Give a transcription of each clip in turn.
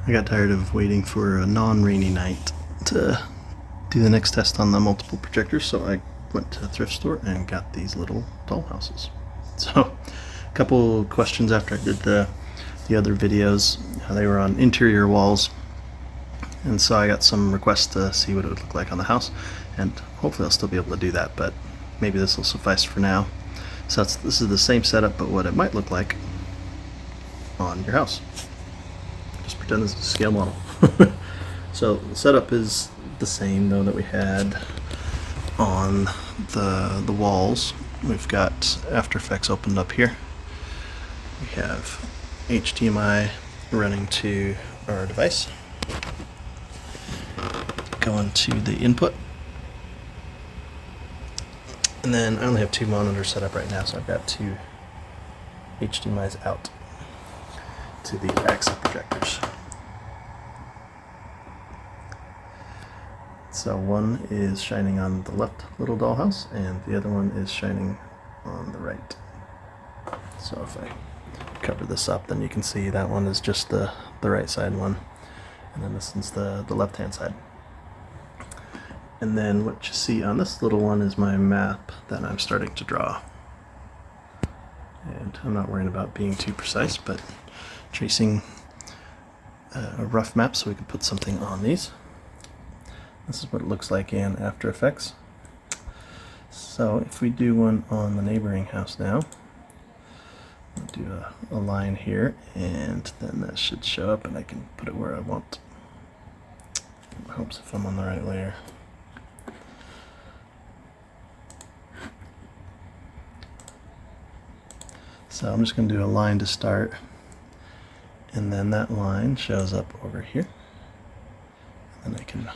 I got tired of waiting for a non-rainy night to do the next test on the multiple projectors, so I went to the thrift store and got these little doll houses. So, a couple questions after I did the other videos. They were on interior walls, and so I got some requests to see what it would look like on the house, and hopefully I'll still be able to do that, but maybe this will suffice for now. So this is the same setup, but what it might look like on your house. Just pretend this is a scale model. So the setup is the same though that we had on the walls. We've got After Effects opened up here. We have HDMI running to our device. Going to the input. And then I only have 2 monitors set up right now, so I've got 2 HDMIs out to the backside projectors. So one is shining on the left little dollhouse, and the other one is shining on the right. So if I cover this up, then you can see that one is just the right side one, and then this is the left hand side. And then what you see on this little one is my map that I'm starting to draw. And I'm not worrying about being too precise, but tracing a rough map so we can put something on these. This is what it looks like in After Effects. So if we do one on the neighboring house now, I'll do a line here, and then that should show up and I can put it where I want. It helps if I'm on the right layer. So I'm just going to do a line to start, and then that line shows up over here, and then I can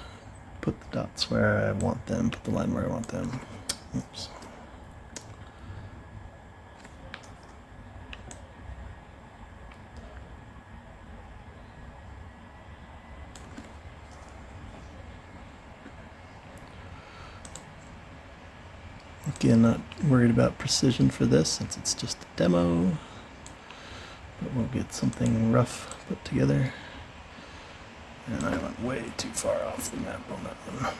put the dots where I want them, put the line where I want them. Oops. Again, not worried about precision for this since it's just a demo, but we'll get something rough put together. And I went way too far off the map on that one.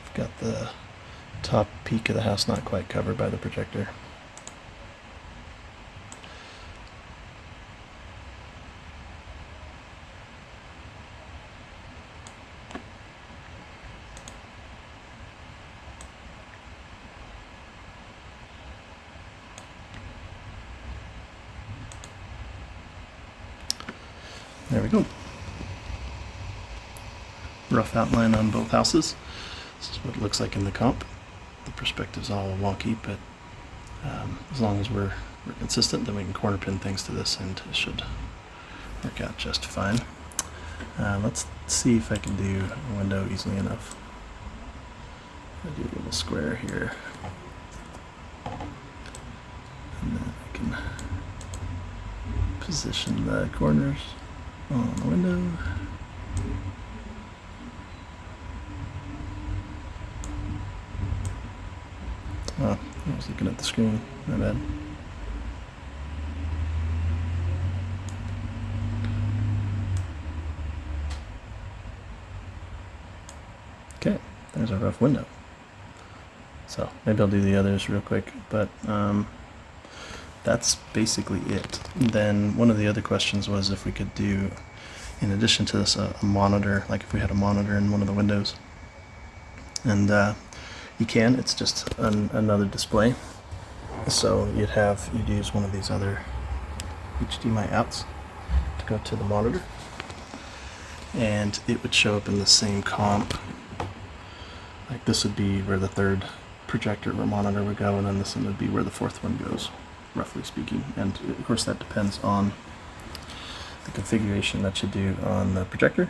I've got the top peak of the house not quite covered by the projector. There we go. Rough outline on both houses. This is what it looks like in the comp. The perspective's all wonky, but as long as we're consistent, then we can corner pin things to this, and it should work out just fine. Let's see if I can do a window easily enough. I'll do a little square here, and then I can position the corners on the window. Oh, I was looking at the screen, my bad. Okay, there's a rough window. So maybe I'll do the others real quick, but that's basically it. Then one of the other questions was if we could do, in addition to this, a monitor, like if we had a monitor in one of the windows. And you can, it's just another display. So you'd use one of these other HDMI outs to go to the monitor, and it would show up in the same comp. Like this would be where the third projector or monitor would go, and then this one would be where the fourth one goes, roughly speaking. And of course that depends on the configuration that you do on the projector.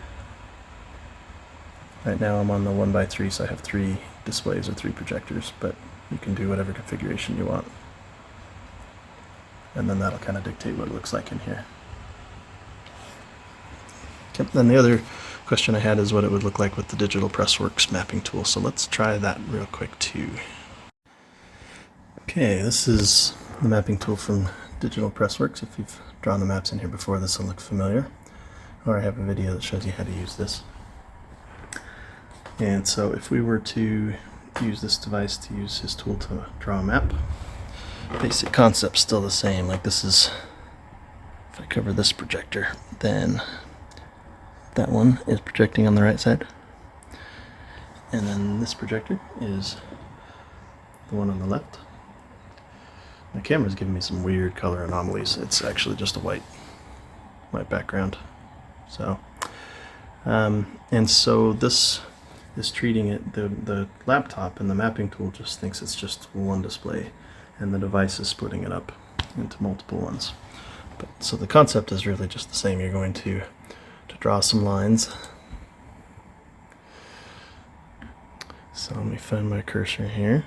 Right now I'm on the 1x3, so I have 3 displays or 3 projectors, but you can do whatever configuration you want. And then that'll kind of dictate what it looks like in here. Okay, then the other question I had is what it would look like with the Digital Pressworks mapping tool. So let's try that real quick too. Okay, this is the mapping tool from Digital Pressworks. If you've drawn the maps in here before, this will look familiar. Or I have a video that shows you how to use this. And so if we were to use this device to use his tool to draw a map, basic concept's still the same. Like this is, if I cover this projector, then that one is projecting on the right side. And then this projector is the one on the left. My camera's giving me some weird color anomalies. It's actually just a white background. So, and so this is treating it, the laptop and the mapping tool just thinks it's just one display, and the device is splitting it up into multiple ones. But, so the concept is really just the same. You're going to draw some lines. So let me find my cursor here.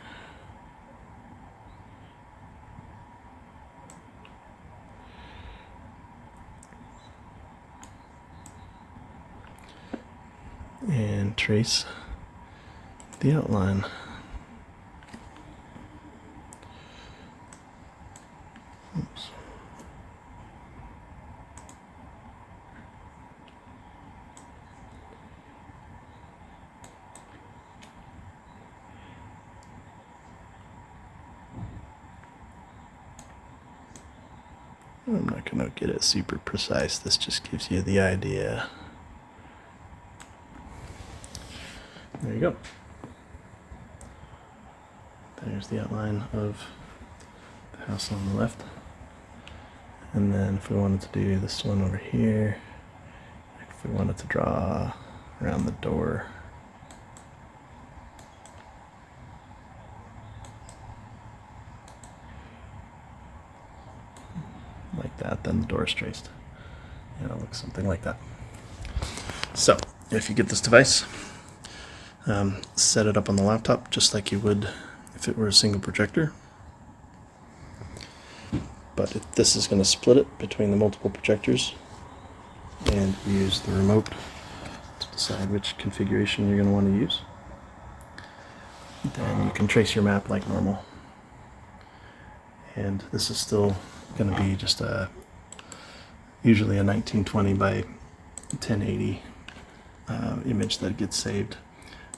And trace the outline. Oops. I'm not going to get it super precise. This just gives you the idea. There you go. There's the outline of the house on the left. And then if we wanted to do this one over here, if we wanted to draw around the door, like that, then the door is traced. And it looks something like that. So if you get this device, set it up on the laptop just like you would if it were a single projector. But this is going to split it between the multiple projectors, and use the remote to decide which configuration you're going to want to use. Then you can trace your map like normal. And this is still going to be just usually a 1920 by 1080 image that gets saved,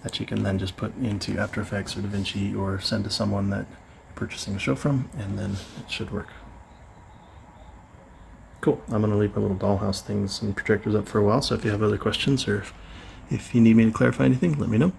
that you can then just put into After Effects or DaVinci or send to someone that you're purchasing the show from, and then it should work. Cool. I'm going to leave my little dollhouse things and projectors up for a while, so if you have other questions or if you need me to clarify anything, let me know.